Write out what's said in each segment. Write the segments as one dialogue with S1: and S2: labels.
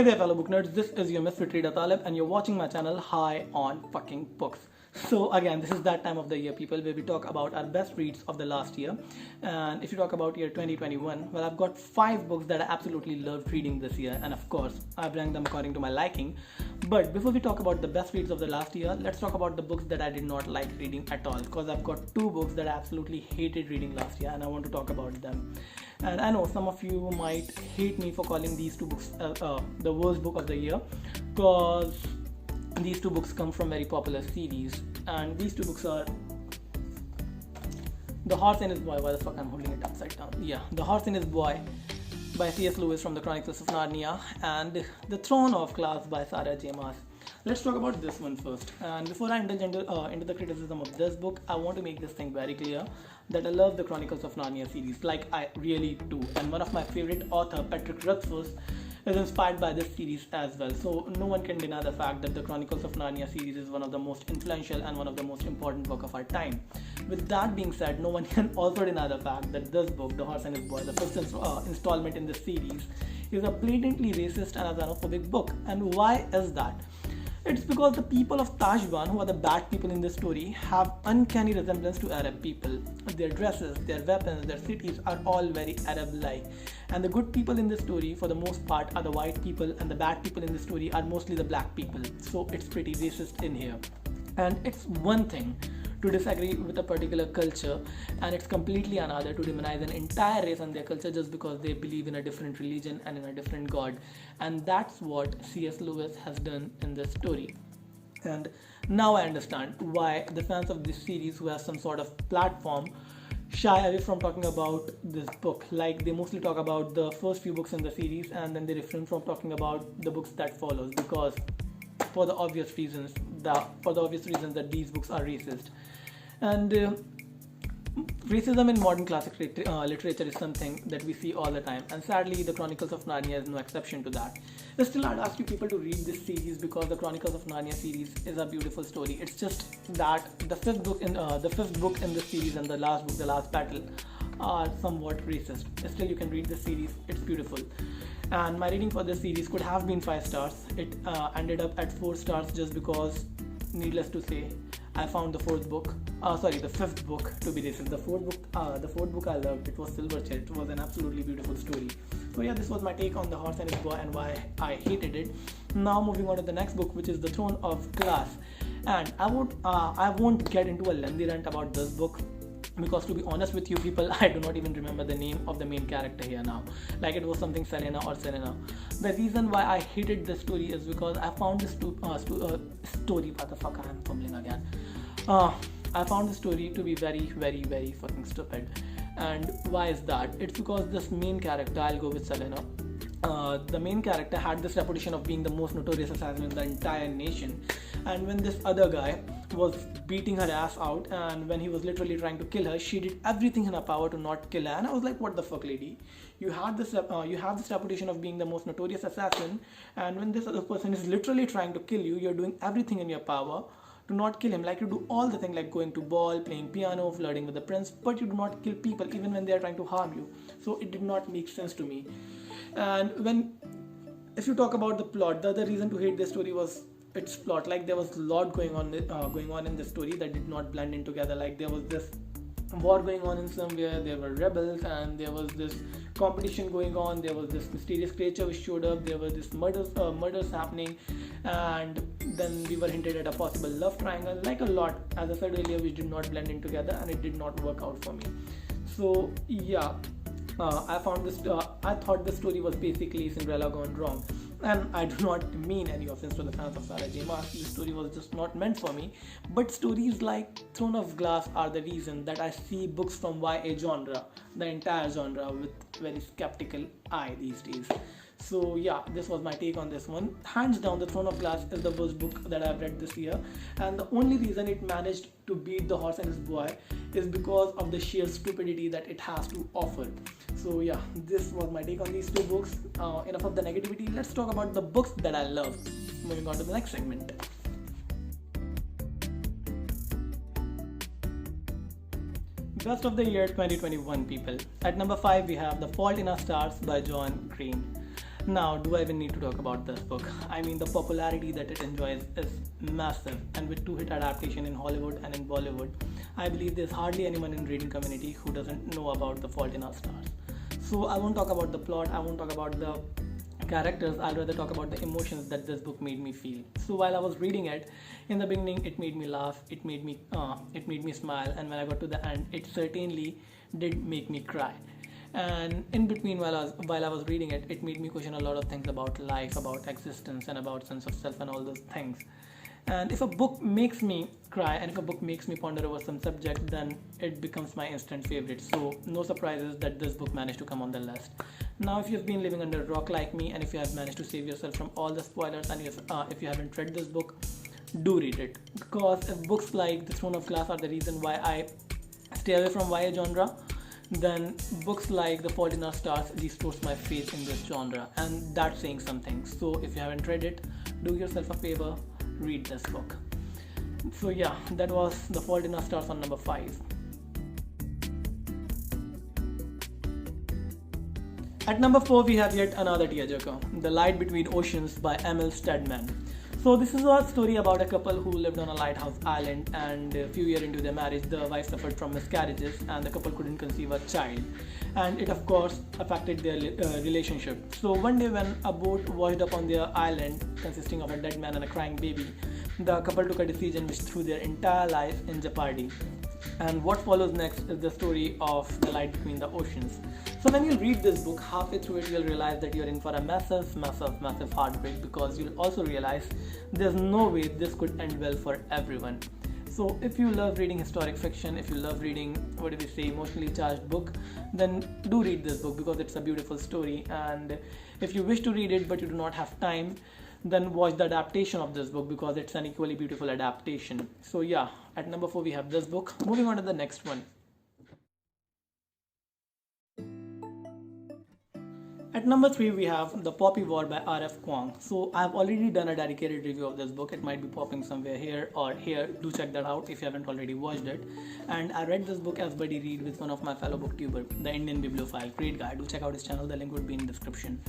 S1: there fellow book nerds, this is your Misfit Reader Talib and you're watching my channel High on Fucking Books. So again, this is that time of the year people where we talk about our best reads of the last year. And if you talk about year 2021, well, I've got 5 books that I absolutely loved reading this year, and of course I've ranked them according to my liking. But before we talk about the best reads of the last year, let's talk about the books that I did not like reading at all, because I've got 2 books that I absolutely hated reading last year and I want to talk about them. And I know some of you might hate me for calling these 2 books the worst book of the year, because these 2 books come from very popular series, and these 2 books are The Horse and His Boy. Why the fuck I'm holding it upside down? Yeah, The Horse and His Boy by C.S. Lewis from the Chronicles of Narnia, and The Throne of Glass by Sarah J. Maas. Let's talk about this one first. And before I indulge into the criticism of this book, I want to make this thing very clear that I love the Chronicles of Narnia series, like I really do. And one of my favorite author, Patrick Rothfuss, is inspired by this series as well. So no one can deny the fact that the Chronicles of Narnia series is one of the most influential and one of the most important book of our time. With that being said, no one can also deny the fact that this book, The Horse and His Boy, the first installment in this series, is a blatantly racist and a xenophobic book. And why is that? It's because the people of Tajban, who are the bad people in this story, have uncanny resemblance to Arab people. Their dresses, their weapons, their cities are all very Arab-like. And the good people in this story, for the most part, are the white people, and the bad people in this story are mostly the black people. So it's pretty racist in here. And it's one thing to disagree with a particular culture, and it's completely another to demonize an entire race and their culture just because they believe in a different religion and in a different god. And that's what C.S. Lewis has done in this story. And now I understand why the fans of this series, who have some sort of platform, shy away from talking about this book. Like, they mostly talk about the first few books in the series, and then they refrain from talking about the books that follows, because for the obvious reasons that these books are racist. And racism in modern classic literature is something that we see all the time, and sadly the Chronicles of Narnia is no exception to that. Still, I'd ask you people to read this series, because the Chronicles of Narnia series is a beautiful story. It's just that the fifth book in this series and the last book, The Last Battle, are somewhat racist. Still, you can read this series, it's beautiful. And my rating for this series could have been 5 stars. It ended up at 4 stars just because, needless to say, I found the fifth book to be racist. The fourth book I loved. It was Silverchair. It was an absolutely beautiful story. So yeah, this was my take on The Horse and His Boy and why I hated it. Now moving on to the next book, which is The Throne of Glass. And I won't get into a lengthy rant about this book, because to be honest with you people, I do not even remember the name of the main character here now. Like, it was something Selena or Selena. The reason why I hated this story is because I found this story, what the fuck, I am fumbling again. I found the story to be very, very, very fucking stupid. And why is that? It's because this main character, I'll go with Selena. The main character had this reputation of being the most notorious assassin in the entire nation, and when this other guy was beating her ass out, and when he was literally trying to kill her, she did everything in her power to not kill her. And I was like, what the fuck, lady? You have this reputation of being the most notorious assassin, and when this other person is literally trying to kill you, you're doing everything in your power to not kill him. Like, you do all the things, like going to ball, playing piano, flirting with the prince, but you do not kill people even when they are trying to harm you. So it did not make sense to me. And if you talk about the plot, the other reason to hate this story was its plot. Like, there was a lot going on in this story that did not blend in together. Like, there was this war going on in somewhere, there were rebels, and there was this competition going on, there was this mysterious creature which showed up, there were this murders happening, and then we were hinted at a possible love triangle, like a lot, as I said earlier, which did not blend in together, and it did not work out for me. So yeah, I thought this story was basically Cinderella gone wrong. And I do not mean any offense to the fans of Sarah J. Maas. This story was just not meant for me. But stories like Throne of Glass are the reason that I see books from YA genre, the entire genre, with very skeptical eye these days. So yeah, this was my take on this one. Hands down, The Throne of Glass is the worst book that I've read this year, and the only reason it managed to beat The Horse and His Boy is because of the sheer stupidity that it has to offer. So yeah, this was my take on these 2 books. Enough of the negativity. Let's talk about the books that I love. Moving on to the next segment. Best of the year 2021 people. At number 5 we have The Fault in Our Stars by John Green. Now, do I even need to talk about this book? I mean, the popularity that it enjoys is massive, and with two-hit adaptation in Hollywood and in Bollywood, I believe there's hardly anyone in reading community who doesn't know about The Fault in Our Stars. So I won't talk about the plot, I won't talk about the characters, I'll rather talk about the emotions that this book made me feel. So while I was reading it, in the beginning it made me laugh, it made me smile, and when I got to the end, it certainly did make me cry. And in between, while I was reading it, it made me question a lot of things about life, about existence, and about sense of self and all those things. And if a book makes me cry and if a book makes me ponder over some subject, then it becomes my instant favorite. So no surprises that this book managed to come on the list. Now, if you've been living under a rock like me, and if you have managed to save yourself from all the spoilers, and if you haven't read this book, do read it. Because if books like The Throne of Glass are the reason why I stay away from YA genre, then books like The Fault in Our Stars restores my faith in this genre, and that's saying something. So if you haven't read it, do yourself a favor, read this book. So yeah, that was The Fault in Our Stars on number 5. At number 4, we have yet another tearjerker, The Light Between Oceans by Emil Stedman. So this is a story about a couple who lived on a lighthouse island, and a few years into their marriage, the wife suffered from miscarriages and the couple couldn't conceive a child, and it of course affected their relationship. So one day when a boat washed up on their island consisting of a dead man and a crying baby, the couple took a decision which threw their entire life in jeopardy. And what follows next is the story of The Light Between the Oceans. So when you read this book, halfway through it, you'll realize that you're in for a massive heartbreak, because you'll also realize there's no way this could end well for everyone. So if you love reading historic fiction, if you love reading, emotionally charged book, then do read this book, because it's a beautiful story. And if you wish to read it but you do not have time, then watch the adaptation of this book, because it's an equally beautiful adaptation. So yeah, at number 4 we have this book. Moving on to the next one. At number 3 we have The Poppy War by R.F. Kuang. So I've already done a dedicated review of this book. It might be popping somewhere here or here. Do check that out if you haven't already watched it. And I read this book as buddy read with one of my fellow booktuber, the Indian Bibliophile. Great guy. Do check out his channel. The link would be in the description.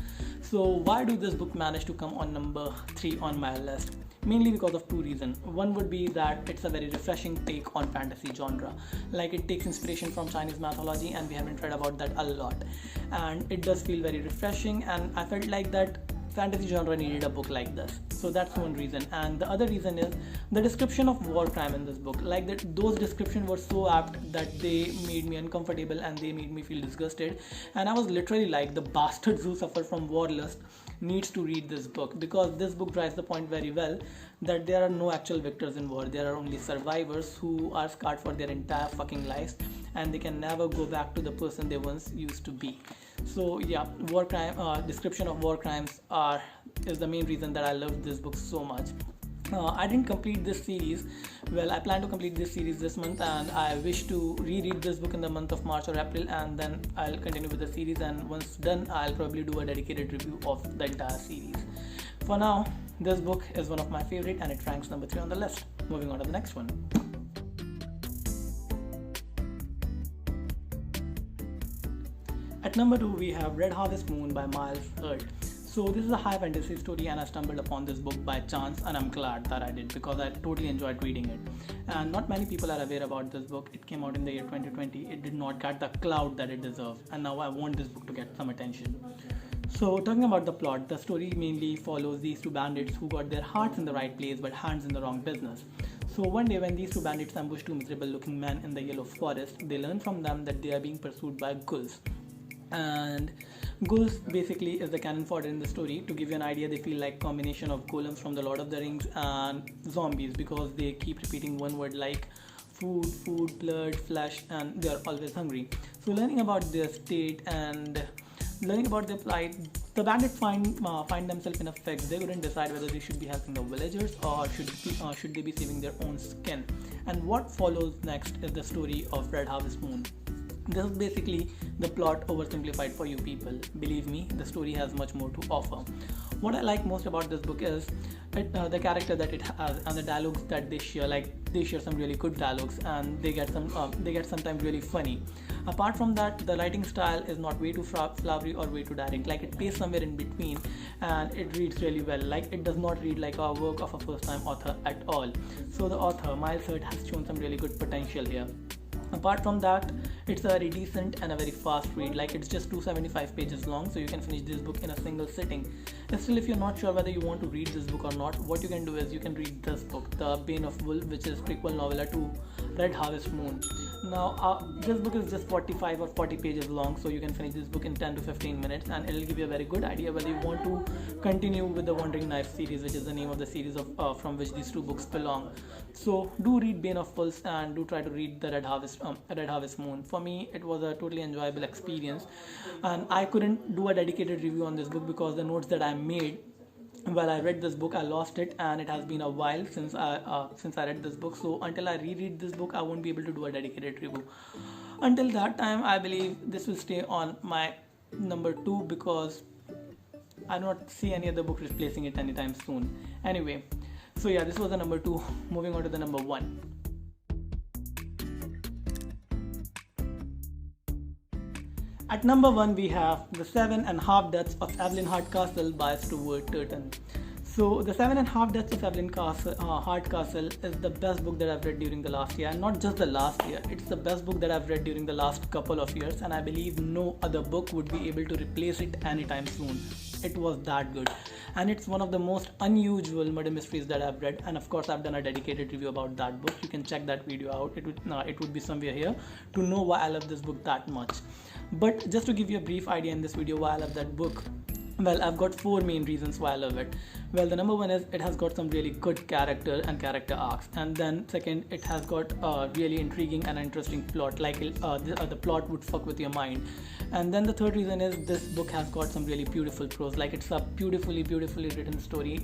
S1: So why do this book manage to come on number 3 on my list? Mainly because of two reasons. One would be that it's a very refreshing take on fantasy genre. Like, it takes inspiration from Chinese mythology, and we haven't read about that a lot. And it does feel very refreshing, and I felt like that fantasy genre needed a book like this. So that's one reason. And the other reason is the description of war crime in this book. Like, that those descriptions were so apt that they made me uncomfortable and they made me feel disgusted. And I was literally like, the bastards who suffer from war lust needs to read this book, because this book drives the point very well that there are no actual victors in war. There are only survivors who are scarred for their entire fucking lives, and they can never go back to the person they once used to be. So yeah, war crime description of war crimes is the main reason that I love this book so much. I didn't complete this series. Well, I plan to complete this series this month, and I wish to reread this book in the month of March or April, and then I'll continue with the series, and once done, I'll probably do a dedicated review of the entire series. For now, this book is one of my favorite, and it ranks number 3 on the list. Moving on to the next one. At number 2 we have Red Harvest Moon by Miles Hurd. So this is a high fantasy story, and I stumbled upon this book by chance, and I'm glad that I did, because I totally enjoyed reading it. And not many people are aware about this book. It came out in the year 2020. It did not get the clout that it deserves, and now I want this book to get some attention. So talking about the plot, the story mainly follows these two bandits who got their hearts in the right place but hands in the wrong business. So one day when these two bandits ambush two miserable looking men in the yellow forest, they learn from them that they are being pursued by ghouls. And ghouls basically is the canon fodder in the story. To give you an idea, they feel like combination of golems from the Lord of the Rings and zombies, because they keep repeating one word like food, blood, flesh, and they are always hungry. So learning about their state and learning about their plight, the bandits find themselves in a fix. They couldn't decide whether they should be helping the villagers or should they be saving their own skin. And what follows next is the story of Red Harvest Moon. This is basically the plot oversimplified for you people. Believe me, the story has much more to offer. What I like most about this book is the character that it has and the dialogues that they share. Like, they share some really good dialogues, and they get sometimes really funny. Apart from that, the writing style is not way too flowery or way too direct. Like, it plays somewhere in between, and it reads really well. Like, it does not read like a work of a first-time author at all. So the author Miles Hurt has shown some really good potential here. Apart from that, it's a very decent and a very fast read. Like, it's just 275 pages long, so you can finish this book in a single sitting. And still, if you're not sure whether you want to read this book or not, what you can do is you can read this book, The Bane of Wool, which is prequel novella to Red Harvest Moon. Now, this book is just 45 or 40 pages long, so you can finish this book in 10 to 15 minutes, and it'll give you a very good idea whether you want to continue with the Wandering Knife series, which is the name of the series from which these two books belong. So do read Bane of Wolves and do try to read the Red Harvest Moon. For me, it was a totally enjoyable experience, and I couldn't do a dedicated review on this book because the notes that I made while I read this book, I lost it, and it has been a while since I read this book. So until I reread this book, I won't be able to do a dedicated review. Until that time, I believe this will stay on my number 2 because I do not see any other book replacing it anytime soon. Anyway, so yeah, this was the number 2. Moving on to the number 1. At number 1, we have The 7.5 Deaths of Evelyn Hardcastle by Stuart Turton. So, The 7.5 Deaths of Evelyn Hardcastle is the best book that I've read during the last year. And not just the last year, it's the best book that I've read during the last couple of years. And I believe no other book would be able to replace it anytime soon. It was that good. And it's one of the most unusual murder mysteries that I've read. And of course, I've done a dedicated review about that book. You can check that video out. It would be somewhere here to know why I love this book that much. But just to give you a brief idea in this video why I love that book, well, I've got 4 main reasons why I love it. Well, the number 1 is it has got some really good character and character arcs, and then second, it has got a really intriguing and interesting plot. Like, the plot would fuck with your mind. And then the third reason is this book has got some really beautiful prose. Like, it's a beautifully written story.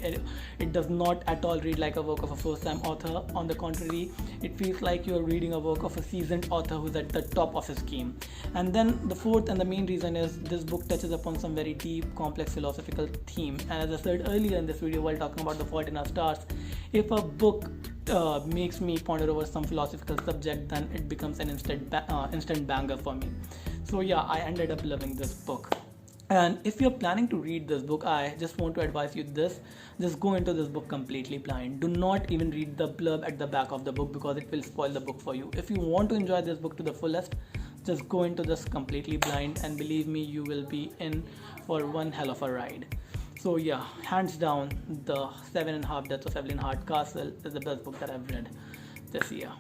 S1: It does not at all read like a work of a first-time author. On the contrary, it feels like you're reading a work of a seasoned author who's at the top of his game. And then the fourth and the main reason is this book touches upon some very deep, complex philosophical theme. And as I said earlier in this video while talking about The Fault in Our Stars, if a book makes me ponder over some philosophical subject, then it becomes an instant banger for me. So yeah, I ended up loving this book. And if you're planning to read this book, I just want to advise you this: just go into this book completely blind. Do not even read the blurb at the back of the book because it will spoil the book for you. If you want to enjoy this book to the fullest, just go into this completely blind, and believe me, you will be in for one hell of a ride. So yeah, hands down, The 7.5 Deaths of Evelyn Hardcastle is the best book that I've read this year.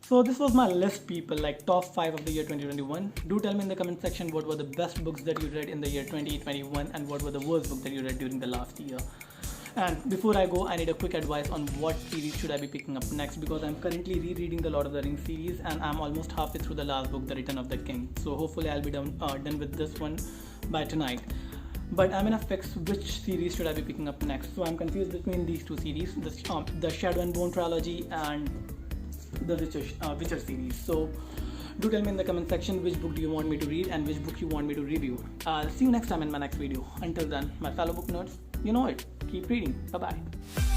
S1: So this was my list, people, like top 5 of the year 2021. Do tell me in the comment section what were the best books that you read in the year 2021 and what were the worst books that you read during the last year. And before I go, I need a quick advice on what series should I be picking up next, because I'm currently rereading the Lord of the Rings series and I'm almost halfway through the last book, The Return of the King. So hopefully I'll be done with this one by tonight. But I'm in a fix which series should I be picking up next. So I'm confused between these 2 series, the Shadow and Bone trilogy and the Witcher series. So do tell me in the comment section which book do you want me to read and which book you want me to review. I'll see you next time in my next video. Until then, my fellow book nerds, you know it. Keep reading. Bye bye.